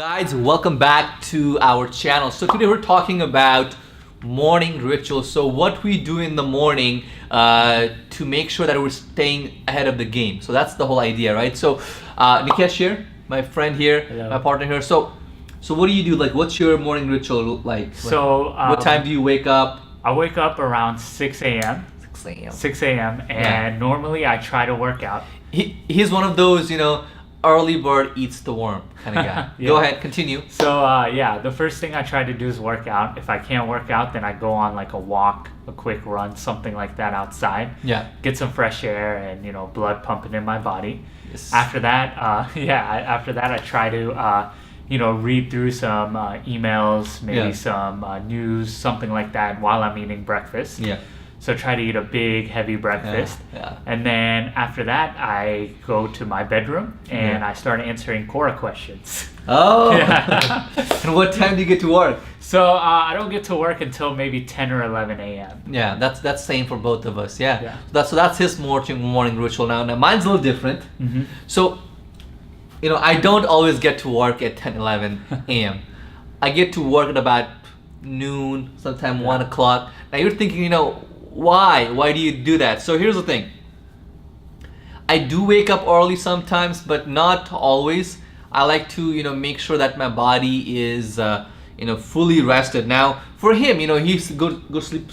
guys, welcome back to our channel. So today we're talking about morning rituals. So what we do in the morning to make sure that we're staying ahead of the game. So that's the whole idea, right? So Nikesh here, my friend here, Hello. my partner here. So what do you do? Like, what's your morning ritual like? So what time do you wake up? I wake up around 6 a.m. 6 a.m. 6 a.m. and normally I try to work out. He's one of those, early bird eats the worm kind of guy. Yeah. Go ahead, continue. So yeah, the first thing I try to do is work out. If I can't work out, then I go on like a walk, a quick run, something like that outside. Yeah. Get some fresh air and blood pumping in my body. Yes. After that, after that I try to read through some emails, maybe Yeah. some news, something like that while I'm eating breakfast. Yeah. So try to eat a big, heavy breakfast. Yeah. And then after that, I go to my bedroom and Yeah. I start answering Quora questions. Oh. Yeah. And what time do you get to work? So I don't get to work until maybe 10 or 11 a.m. Yeah, that's same for both of us. Yeah. Yeah. So that's his morning ritual now. Now mine's a little different. Mm-hmm. So, I don't always get to work at 10, 11 a.m. I get to work at about noon, sometime 1 o'clock. Now you're thinking, why? Why do you do that? So here's the thing. I do wake up early sometimes, but not always. I like to, make sure that my body is, fully rested. Now, for him, he's go sleep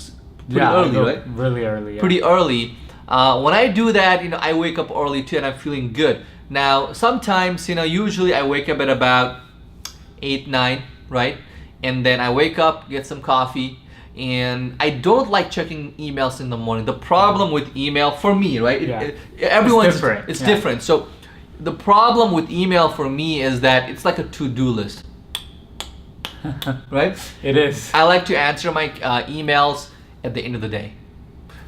pretty early, right? Really early. Yeah. Pretty early. When I do that, I wake up early too, and I'm feeling good. Now, sometimes, usually I wake up at about 8, 9, right? And then I wake up, get some coffee, and I don't like checking emails in the morning. The problem with email, for me, right? Everyone's different. It's Yeah. different. So the problem with email for me is that it's like a to-do list, right? It is. I like to answer my emails at the end of the day.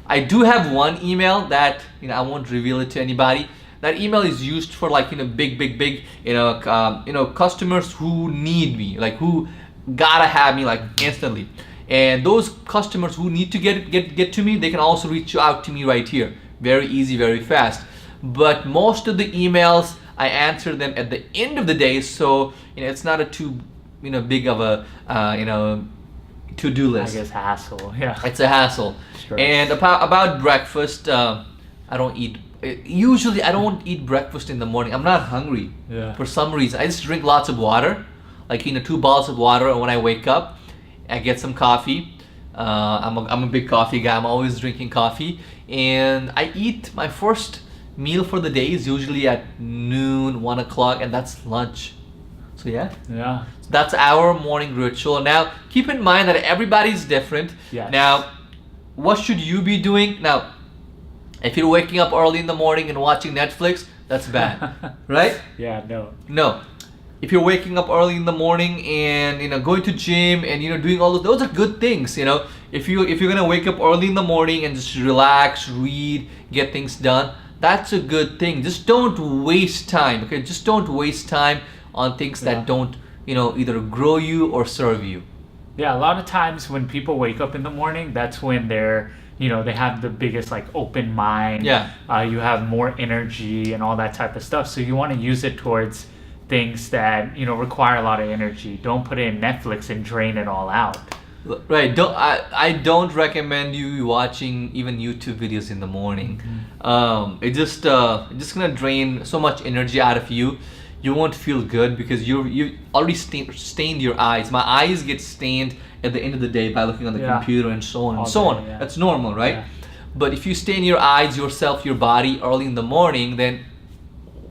I do have one email that I won't reveal it to anybody. That email is used for like big customers who need me, like who gotta have me like instantly. And those customers who need to get to me, they can also reach out to me right here. Very easy, very fast. But most of the emails I answer them at the end of the day, so it's not a too big of a to-do list. I guess hassle. Yeah. It's a hassle. Sure. And about breakfast, I don't eat. Usually, I don't eat breakfast in the morning. I'm not hungry. Yeah. For some reason, I just drink lots of water, like 2 bottles of water. And when I wake up, I get some coffee. I'm a big coffee guy. I'm always drinking coffee, and I eat my first meal for the day is usually at noon, 1 o'clock, and that's lunch. So yeah. Yeah. That's our morning ritual. Now, keep in mind that everybody's different. Yes. Now, what should you be doing? Now, if you're waking up early in the morning and watching Netflix, that's bad, right? Yeah. No. No. If you're waking up early in the morning and going to gym and doing all those are good things. If you're gonna wake up early in the morning and just relax, read, get things done, that's a good thing. Just don't waste time. Okay, just don't waste time on things that don't either grow you or serve you. Yeah, a lot of times when people wake up in the morning, that's when they're, they have the biggest like open mind. Yeah. You have more energy and all that type of stuff. So you want to use it towards things that, require a lot of energy. Don't put it in Netflix and drain it all out. Right. I don't recommend you watching even YouTube videos in the morning. It's just gonna drain so much energy out of you. You won't feel good because you already stained your eyes. My eyes get stained at the end of the day by looking on the computer and so on and so on. Yeah. That's normal, right? Yeah. But if you stain your eyes, yourself, your body early in the morning, then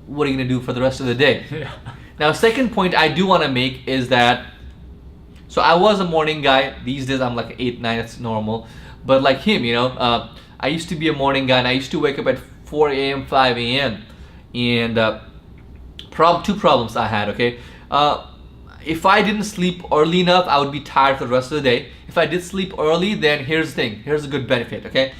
what are you gonna do for the rest of the day? Yeah. Now, second point I do want to make is that, so I was a morning guy. These days I'm like 8, 9, that's normal. But like him, I used to be a morning guy and I used to wake up at 4 a.m., 5 a.m. And two problems I had, okay? If I didn't sleep early enough, I would be tired for the rest of the day. If I did sleep early, then here's the thing. Here's a good benefit, okay?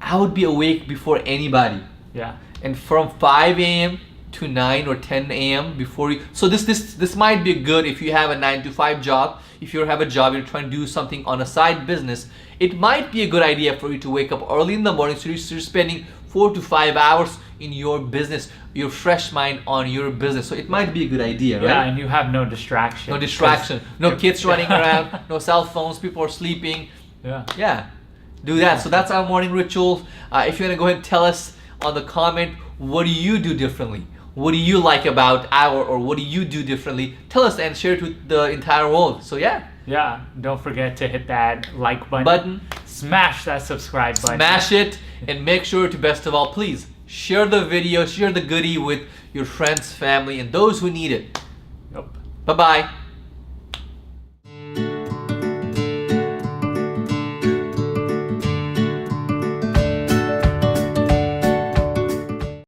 I would be awake before anybody. Yeah. And from 5 a.m. to 9 or 10 a.m. before you, so this might be good if you have a 9 to 5 job. If you have a job, you're trying to do something on a side business, it might be a good idea for you to wake up early in the morning, so you're spending 4 to 5 hours in your business, your fresh mind on your business. So it might be a good idea, right? Yeah, and you have no distraction. No distraction, no kids running around, no cell phones, people are sleeping. Yeah. Yeah, do that. So that's our morning ritual. If you want to go ahead and tell us on the comment, what do you do differently? What do you like about our, or what do you do differently? Tell us and share it with the entire world. So yeah. Yeah, don't forget to hit that like button. Smash that subscribe button. Smash it, and make sure to, best of all, please share the video, share the goodie with your friends, family, and those who need it. Yep. Bye-bye.